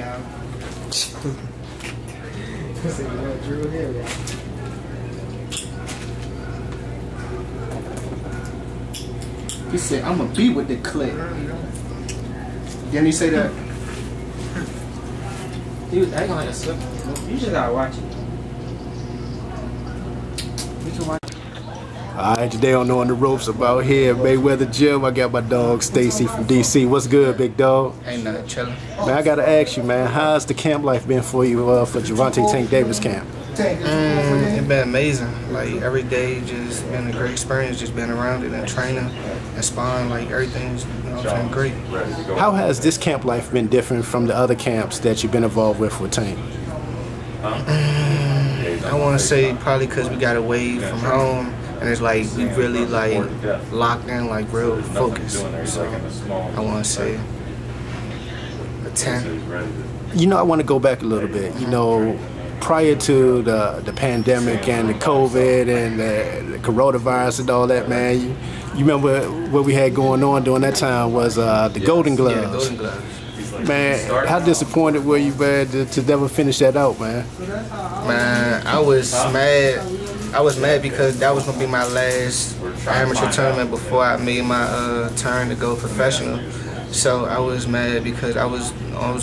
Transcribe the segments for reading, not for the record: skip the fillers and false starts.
y'all. Drew here, y'all. He said, I'm gonna be with the clip. Didn't he say that? He was acting like a slip. You just gotta watch it. You can watch it. Alright, today on the ropes about here, Mayweather Gym. I got my dog Stacy from DC. What's good, big dog? Ain't nothing, chillin'. Man, I gotta ask you, man, how's the camp life been for you for Gervonta Tank Davis camp? It's been amazing. Like every day, just been a great experience. Just being around it and training and sparring, like everything's, you know what I'm saying, great. How has this camp life been different from the other camps that you've been involved with Tank? I want to say probably because we got away from home and it's like we really like locked in, like real focused. So I want to say a 10. You know, I want to go back a little bit. You know, prior to the pandemic and the COVID and the coronavirus and all that, man, you remember what we had going on during that time was the Golden Gloves. Yeah, the Golden Gloves. Man, how disappointed were you, man, to never finish that out, man? Man, I was mad. I was mad because that was gonna be my last amateur tournament before I made my turn to go professional. So I was mad because I was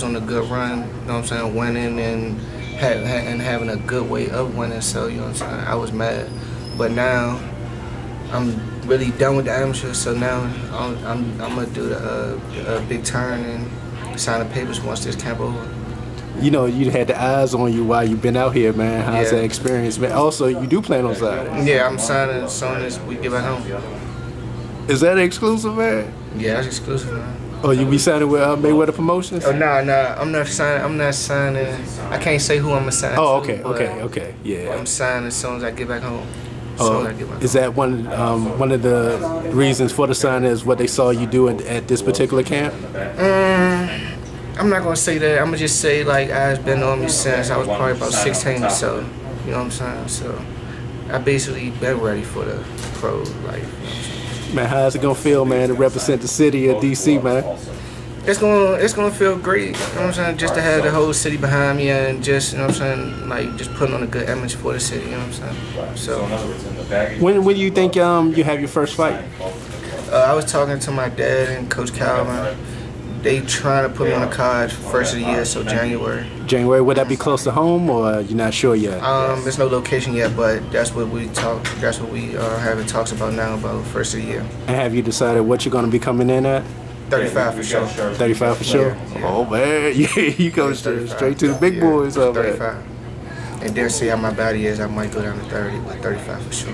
on a good run, you know what I'm saying, winning and having a good way of winning. So you know what I'm saying, I was mad. But now I'm really done with the amateur. So now I'm gonna do the big turn and sign the papers once this camp over. You know, you had the eyes on you while you've been out here, man. How's that experience, man? Also, you do plan on signing. Yeah, I'm signing as soon as we get back home. Is that exclusive, man? Yeah, that's exclusive, man. Oh, you be signing with Mayweather Promotions? Oh, no, I'm not signing. I can't say who I'm gonna sign. Oh, to, okay, yeah. I'm signing as soon as I get back home. Is that one of the reasons for the sign is what they saw you do at this particular camp? I'm not gonna say that. I'm gonna just say like I've been on me since I was probably about 16 or so. You know what I'm saying? So I basically been ready for the pro life. You know what I'm saying? Man, how's it gonna feel, man, to represent the city of DC, man? It's gonna feel great. You know what I'm saying? Just to have the whole city behind me and just, you know what I'm saying, like just putting on a good image for the city. You know what I'm saying? So when do you think you have your first fight? I was talking to my dad and Coach Calvin. They trying to put me on the card first of the year, so January. January, would that be close to home, or you're not sure yet? There's no location yet, but that's what we talk. That's what we are having talks about now, about first of the year. And have you decided what you're going to be coming in at? 35 for sure. 35 for sure. Yeah. Oh man, you go straight to the big boys. 35. And then see how my body is. I might go down to 30, but 35 for sure.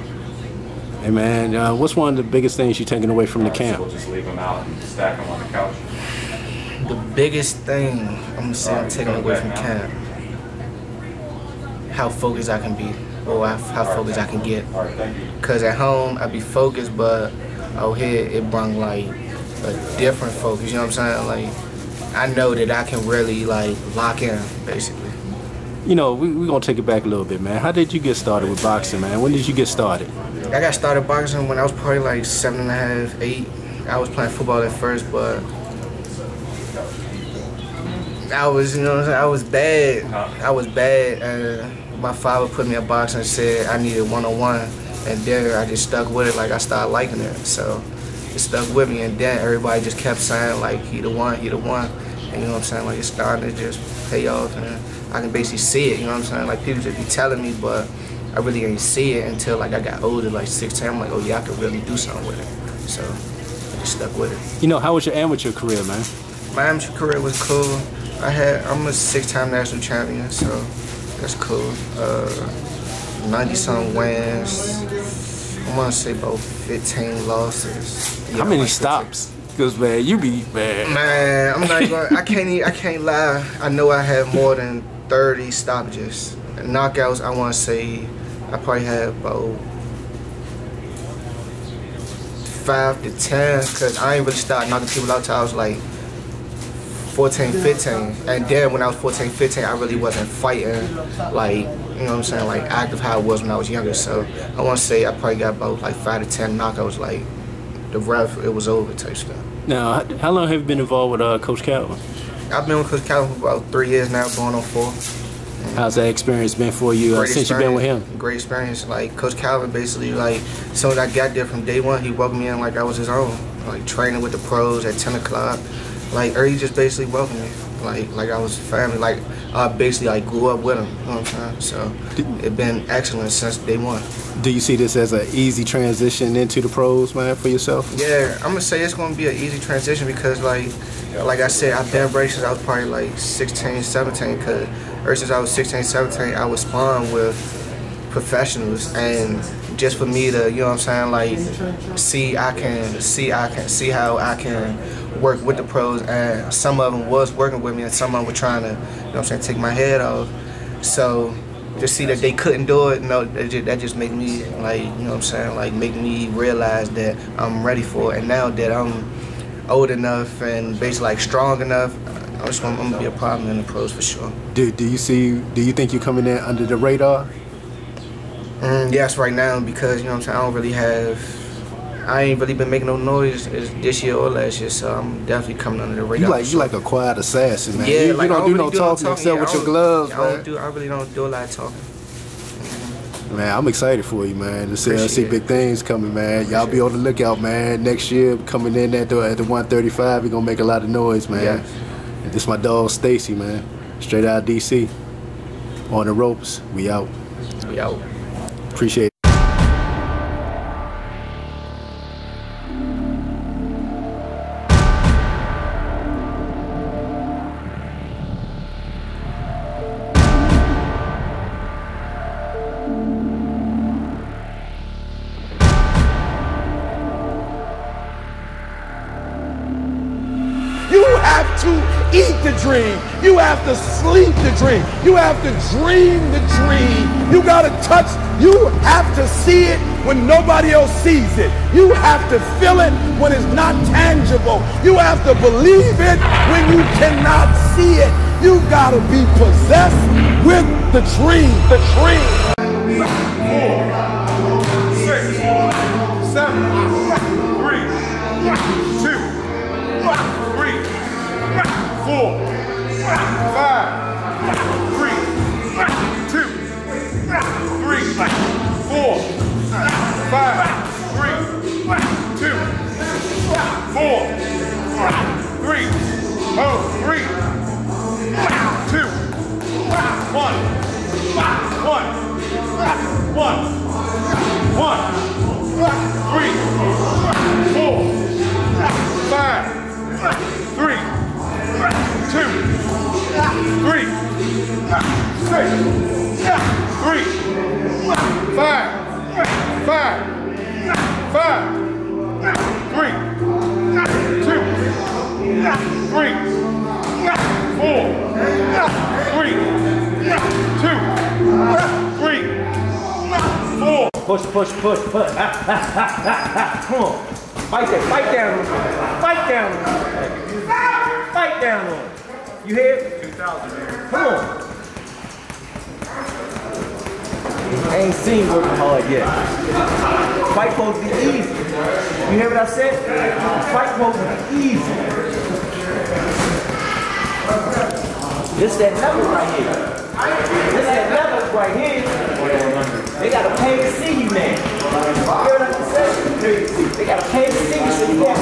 Hey man, what's one of the biggest things you're taking away from the camp? We'll just leave them out and stack them on the couch. The biggest thing I'm gonna say I'm taking away from camp, how focused I can be, or how focused I can get. Cause at home I be focused, but out here it brought like a different focus. You know what I'm saying? Like I know that I can really like lock in, basically. You know, we're gonna take it back a little bit, man. How did you get started with boxing, man? When did you get started? I got started boxing when I was probably like 7.5, 8. I was playing football at first, but I was, you know what I'm saying, I was bad. And my father put me in boxing and said I needed one-on-one, and then I just stuck with it. Like I started liking it, so it stuck with me. And then everybody just kept saying like he the one, and you know what I'm saying. Like it's starting to just pay off, and I can basically see it. You know what I'm saying. Like people just be telling me, but I really ain't see it until like I got older, like 16. I'm like, oh yeah, I could really do something with it. So I just stuck with it. You know, how was your amateur career, man? My amateur career was cool. I'm a 6-time national champion, so that's cool. 90-some wins. I want to say about 15 losses. Yeah, how many stops? Because man, you be bad. Man, I'm not going. I can't lie. I know I have more than 30 stoppages. Knockouts, I want to say I probably have about 5 to 10, because I ain't really started knocking people out till I was like 14, 15. And then when I was 14, 15, I really wasn't fighting like, you know what I'm saying, like active how I was when I was younger. So I want to say I probably got about like 5 to 10 knockouts, like the ref, it was over type stuff. Now, how long have you been involved with Coach Calvin? I've been with Coach Calvin for about 3 years now, going on 4. How's that experience been for you since you've been with him? Great experience. Like Coach Calvin, basically, like as soon as I got there from day one, he welcomed me in like I was his own. Like training with the pros at 10 o'clock. Like he just basically welcomed me. Like I was family. Like I basically like grew up with him. You know what I'm saying? So it's been excellent since day one. Do you see this as an easy transition into the pros, man, for yourself? Yeah, I'm gonna say it's gonna be an easy transition because like I said, I've been breaking since I was probably like 16, 17. Cause ever since I was 16, 17, I was sparring with professionals, and just for me to, you know what I'm saying, like see how I can work with the pros, and some of them was working with me, and some of them were trying to, you know what I'm saying, take my head off. So to see that they couldn't do it, no, that just made me like, you know what I'm saying, like make me realize that I'm ready for it. And now that I'm old enough and basically like strong enough, I'm gonna be a problem in the pros for sure. Do you think you're coming in under the radar? Yes, right now, because you know what I'm saying, I ain't really been making no noise this year or last year, so I'm definitely coming under the radar. You like a quiet assassin, man. Yeah, you like, don't do no really talking except with your gloves, man. I really don't do a lot of talking. Man, I'm excited for you, man. To see big things coming, man. Y'all be on the lookout, man. Next year, coming in at the 135, we're gonna make a lot of noise, man. Yes. And this my dog Stacy, man. Straight out of DC. On the ropes. We out. We out. Appreciate it. You have to eat the dream. You have to sleep the dream. You have to dream the dream. You gotta touch, you have to see it when nobody else sees it. You have to feel it when it's not tangible. You have to believe it when you cannot see it. You gotta be possessed with the dream. The dream. 4, 6, 7, 3, 2, 3, 4, 5, 3, 2, 3, 4, 5, 3, 2, 4, 3, 3, 2, 1, 3, 4, 5, 3, 2, 3, 6, 3, 5, 3, 2, 3, 4, 3, 2, 3, 4. Push. Come on. Fight down on him. Fight down on him. Fight down on him. You hear? 2,000. Come on. I ain't seen working hard yet. Fight supposed to be easy. You hear what I said? Fight supposed to be easy. This that level right here. This that level right here. They gotta pay to see you, man. You hear what I'm saying? They gotta pay to see you so you can't